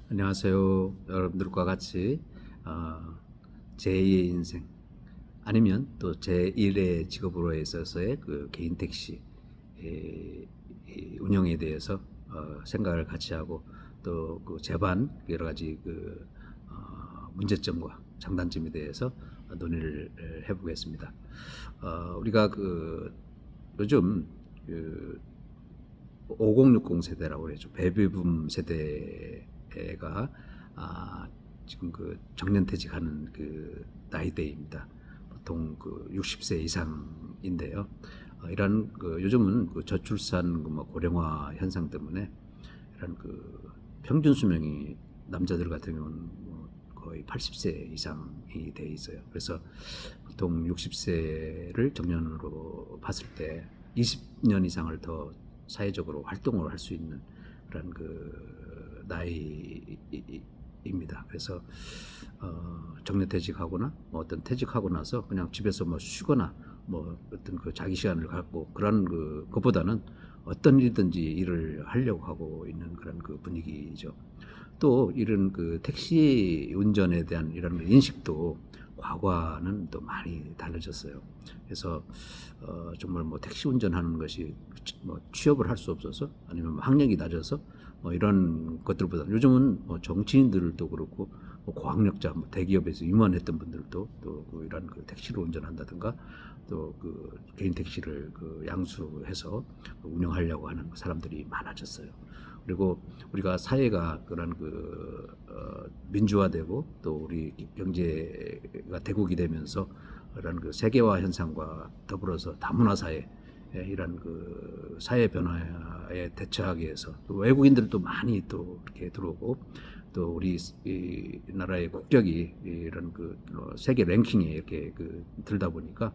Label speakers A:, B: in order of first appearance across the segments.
A: 안녕하세요. 여러분들과 같이 어, 제2의 인생 아니면 또 제1의 직업으로 있어서의 그 개인 택시 이 운영에 대해서 생각을 같이 하고 또 그 제반 여러 가지 문제점과 장단점에 대해서 논의를 해보겠습니다. 우리가 요즘 그 5060 세대라고 해죠. 베이비붐 세대가 지금 정년퇴직하는 나이대입니다. 보통 60세 이상인데요. 이런 요즘은 저출산 고령화 현상 때문에 이런 평균 수명이 남자들 같은 경우는 거의 80세 이상이 돼 있어요. 그래서 보통 60세를 정년으로 봤을 때 20년 이상을 더 사회적으로 활동을 할 수 있는 그런 나이입니다. 그래서 정년퇴직하거나 어떤 퇴직하고 나서 그냥 집에서 쉬거나 어떤 자기 시간을 갖고 그런 것보다는 어떤 일이든지 일을 하려고 하고 있는 그런 분위기죠. 또 이런 택시 운전에 대한 이런 인식도 과거와는 또 많이 달라졌어요. 그래서 정말 택시 운전하는 것이 취업을 할 수 없어서 아니면 학력이 낮아서 이런 것들보다 요즘은 정치인들도 그렇고 고학력자 대기업에서 임원했던 분들도 또 이런 택시를 운전한다든가 또 개인 택시를 양수해서 운영하려고 하는 사람들이 많아졌어요. 그리고 우리가 사회가 그런 민주화되고 또 우리 경제가 대국이 되면서 그런 세계화 현상과 더불어서 다문화 사회 이런 사회 변화에 대처하기 위해서 또 외국인들도 많이 또 이렇게 들어오고 또 우리 이 나라의 국적이 이런 세계 랭킹에 이렇게 들다 보니까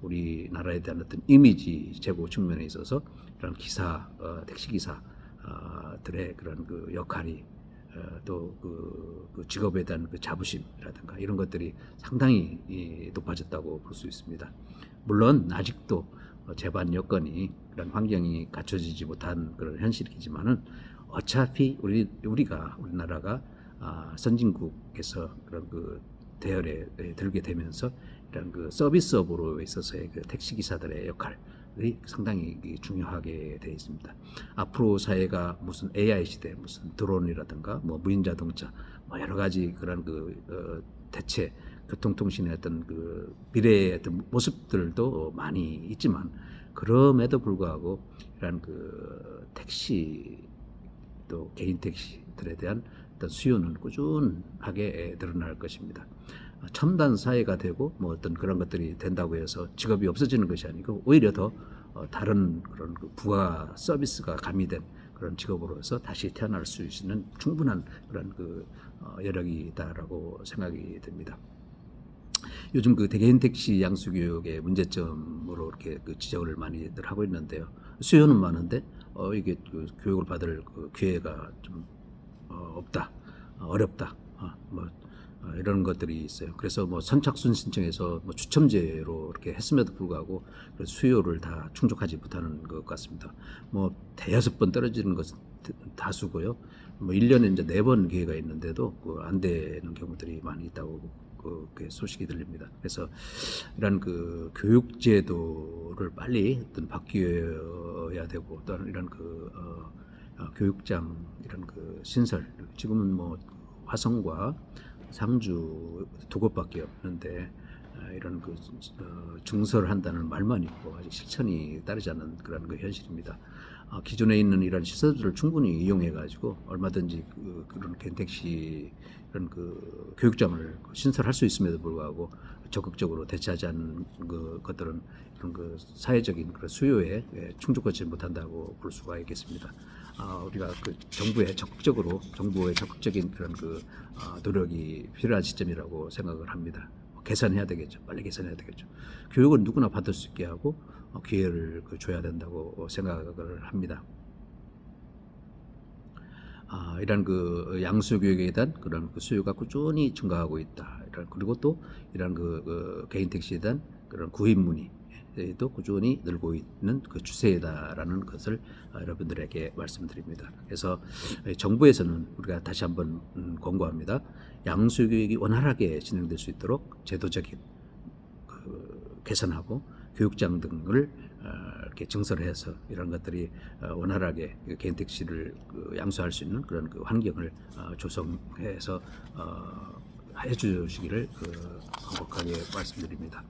A: 우리나라에 대한 어떤 이미지 제고 측면에 있어서 이런 택시 기사 들의 그런 역할이 또 직업에 대한 자부심이라든가 이런 것들이 상당히 높아졌다고 볼 수 있습니다. 물론 아직도 제반 여건이 그런 환경이 갖춰지지 못한 그런 현실이지만은 어차피 우리나라가 선진국에서 그런 대열에 들게 되면서 이런 서비스업으로 있어서의 택시 기사들의 역할 상당히 중요하게 되어 있습니다. 앞으로 사회가 무슨 AI 시대, 무슨 드론이라든가 무인 자동차, 여러 가지 그런 대체 교통통신의 어떤 미래의 어떤 모습들도 많이 있지만 그럼에도 불구하고 이런 택시 또 개인 택시들에 대한 어떤 수요는 꾸준하게 늘어날 것입니다. 첨단 사회가 되고 어떤 그런 것들이 된다고 해서 직업이 없어지는 것이 아니고 오히려 더 다른 그런 부가 서비스가 가미된 그런 직업으로서 다시 태어날 수 있는 충분한 그런 여력이다라고 생각이 됩니다. 요즘 개인 택시 양수 교육의 문제점으로 이렇게 지적을 많이들 하고 있는데요. 수요는 많은데 이게 교육을 받을 기회가 좀 없다, 어렵다, 이런 것들이 있어요. 그래서 선착순 신청해서 추첨제로 이렇게 했음에도 불구하고 수요를 다 충족하지 못하는 것 같습니다. 대여섯 번 떨어지는 것은 다수고요. 1년에 이제 4번 기회가 있는데도 안 되는 경우들이 많이 있다고 소식이 들립니다. 그래서 이런 교육제도를 빨리 어떤 바뀌어야 되고 또 이런 교육장 이런 신설 지금은 화성과 상주 2곳밖에 없는데 이런 증설한다는 말만 있고 아직 실천이 따르지 않는 그런 현실입니다. 기존에 있는 이런 시설들을 충분히 이용해 가지고 얼마든지 그런 개택시 이런 교육장을 신설할 수 있음에도 불구하고 적극적으로 대처하지 않는 것들은 이런 사회적인 그런 수요에 충족하지 못한다고 볼 수가 있겠습니다. 우리가 정부의 적극적인 그런 노력이 필요한 시점이라고 생각을 합니다. 개선해야 되겠죠. 빨리 개선해야 되겠죠. 교육은 누구나 받을 수 있게 하고 기회를 줘야 된다고 생각을 합니다. 이런 양수 교육에 대한 그런 수요가 꾸준히 증가하고 있다. 그리고 또 이런 개인 택시에 대한 그런 구입 문의 시대에도 꾸준히 늘고 있는 그 추세다라는 것을 여러분들에게 말씀드립니다. 그래서 정부에서는 우리가 다시 한번 권고합니다. 양수교육이 원활하게 진행될 수 있도록 제도적인 개선하고 교육장 등을 이렇게 증설해서 이런 것들이 원활하게 개인 택시를 양수할 수 있는 그런 그 환경을 조성해서 해주시기를 간곡하게 말씀드립니다.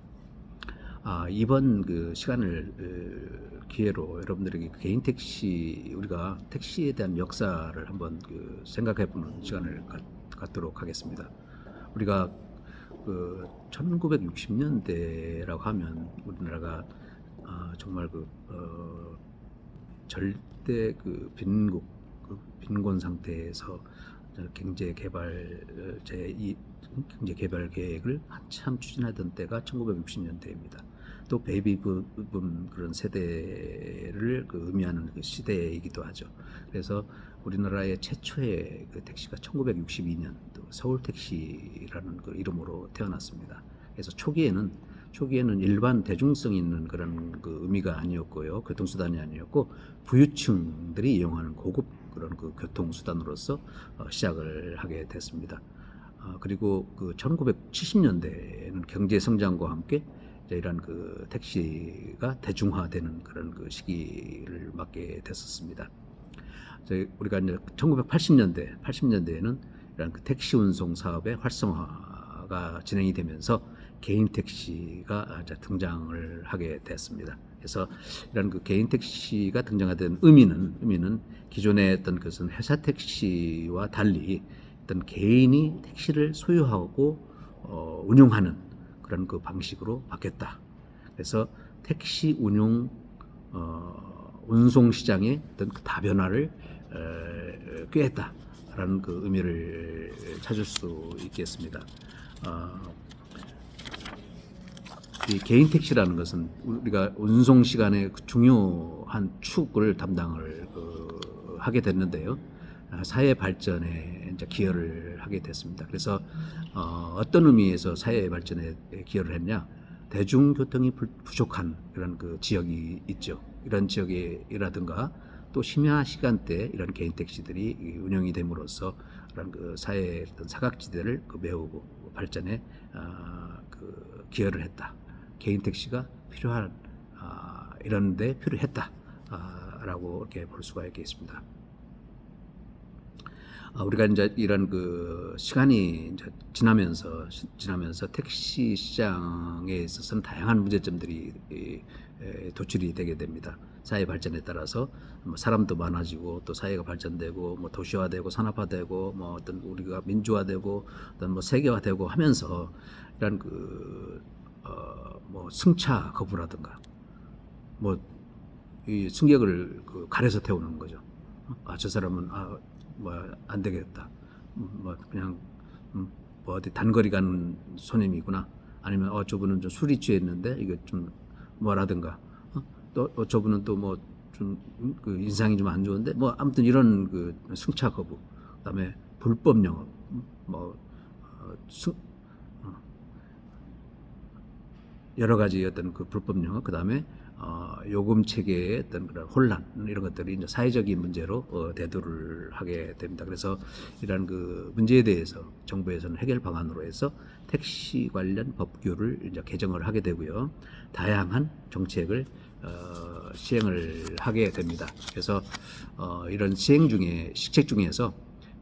A: 이번 그 시간을 기회로 여러분들에게 개인 택시, 우리가 택시에 대한 역사를 한번 생각해보는 시간을 갖도록 하겠습니다. 우리가 1960년대라고 하면 우리나라가 정말 절대 빈곤 상태에서 경제 개발 계획을 한참 추진하던 때가 1960년대입니다. 또 베이비붐 그런 세대를 의미하는 그 시대이기도 하죠. 그래서 우리나라의 최초의 택시가 1962년 서울 택시라는 이름으로 태어났습니다. 그래서 초기에는 일반 대중성 있는 그런 의미가 아니었고요, 교통수단이 아니었고 부유층들이 이용하는 고급 그런 교통수단으로서 시작을 하게 됐습니다. 그리고 1970년대에는 경제 성장과 함께 이런 택시가 대중화되는 그런 시기를 맞게 됐었습니다. 우리가 이제 1980년대에는 이런 택시 운송 사업의 활성화가 진행이 되면서 개인 택시가 등장을 하게 됐습니다. 그래서 이런 개인 택시가 등장하던 의미는 기존에 어떤 것은 회사 택시와 달리 어떤 개인이 택시를 소유하고 운영하는 그런 방식으로 바뀌었다. 그래서 택시 운송 시장의 어떤 다변화를 꾀했다라는 의미를 찾을 수 있겠습니다. 이 개인 택시라는 것은 우리가 운송 시간의 중요한 축을 담당을 하게 됐는데요. 사회 발전에 이제 기여를 하게 됐습니다. 그래서 어떤 의미에서 사회 발전에 기여를 했냐? 대중교통이 부족한 그런 지역이 있죠. 이런 지역이라든가 또 심야 시간대 이런 개인 택시들이 운영이 됨으로써 그런 사회의 어떤 사각지대를 메우고 발전에 기여를 했다. 개인 택시가 필요한 이런데 필요했다라고 이렇게 볼 수가 있겠습니다. 우리가 이제 이런 시간이 이제 지나면서 택시 시장에 있어서는 다양한 문제점들이 도출이 되게 됩니다. 사회 발전에 따라서 사람도 많아지고 또 사회가 발전되고 도시화되고 산업화되고 어떤 우리가 민주화되고 어떤 세계화되고 하면서 이런 승차 거부라든가 이 승객을 가려서 태우는 거죠. 저 사람은 안 되겠다. 그냥 어디 단거리 가는 손님이구나. 아니면 저분은 좀 술이 취했는데 이게 좀 뭐라든가. 또 저분은 또 좀 인상이 좀 안 좋은데 아무튼 이런 승차 거부. 그다음에 불법 영업. 여러 가지 어떤 불법 영업. 그다음에 요금 체계의 어떤 그런 혼란 이런 것들이 이제 사회적인 문제로 대두를 하게 됩니다. 그래서 이런 문제에 대해서 정부에서는 해결 방안으로 해서 택시 관련 법규를 이제 개정을 하게 되고요, 다양한 정책을 시행을 하게 됩니다. 그래서 이런 시책 중에서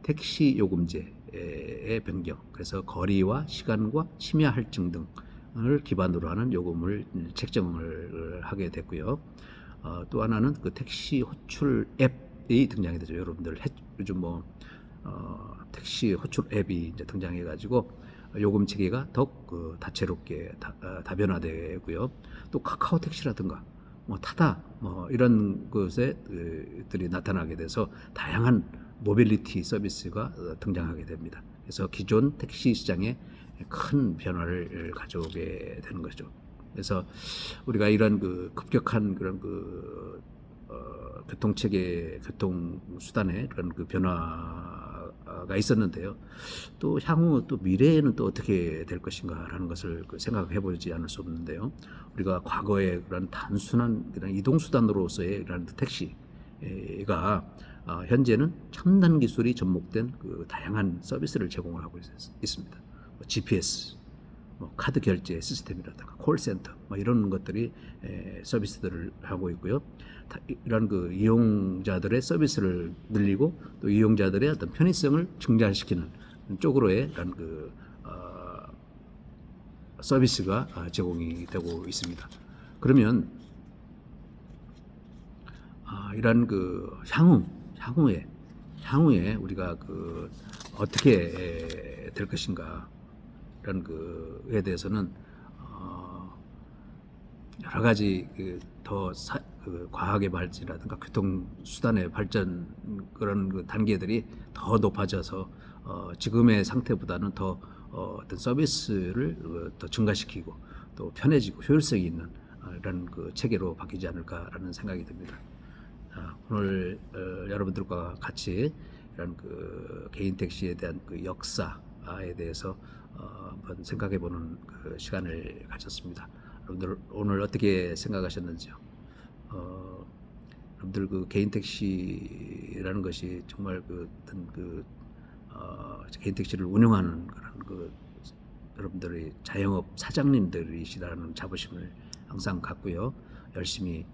A: 택시 요금제의 변경, 그래서 거리와 시간과 심야 할증 등 을 기반으로 하는 요금을 책정을 하게 됐고요. 또 하나는 택시 호출 앱이 등장이 되죠. 여러분들 요즘 택시 호출 앱이 이제 등장해가지고 요금 체계가 더욱 다채롭게 다변화되고요. 또 카카오 택시라든가 타다 이런 것들이 나타나게 돼서 다양한 모빌리티 서비스가 등장하게 됩니다. 그래서 기존 택시 시장에 큰 변화를 가져오게 되는 것이죠. 그래서 우리가 이런 급격한 그런 교통체계, 교통수단의 그런 변화가 가 있었는데요. 또 향후 또 미래에는 또 어떻게 될 것인가라는 것을 생각해 보지 않을 수 없는데요. 우리가 과거에 그런 단순한 그런 이동 수단으로서의 그런 택시가 현재는 첨단 기술이 접목된 그 다양한 서비스를 제공을 하고 있습니다. GPS, 카드 결제 시스템이라든가 콜센터 이런 것들이 서비스들을 하고 있고요. 이런 그 이용자들의 서비스를 늘리고 또 이용자들의 어떤 편의성을 증진시키는 쪽으로의 이런 그 서비스가 제공이 되고 있습니다. 그러면 이런 그 향후에 우리가 그 어떻게 될 것인가 이런 그에 대해서는 여러 가지 더 과학의 발전이라든가 교통 수단의 발전 그런 그 단계들이 더 높아져서 지금의 상태보다는 더 어떤 서비스를 더 증가시키고 또 편해지고 효율성이 있는 이런 그 체계로 바뀌지 않을까라는 생각이 듭니다. 오늘 여러분들과 같이 이런 그 개인 택시에 대한 그 역사에 대해서 한번 생각해보는 그 시간을 가졌습니다. 여러분들 오늘 어떻게 생각하셨는지요? 여러분들 그 개인 택시라는 것이 정말 그 어떤 개인 택시를 운영하는 그런 그 여러분들의 자영업 사장님들이시라는 자부심을 항상 갖고요. 열심히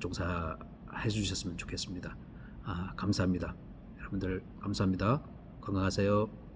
A: 종사해 주셨으면 좋겠습니다. 감사합니다. 여러분들 감사합니다. 건강하세요.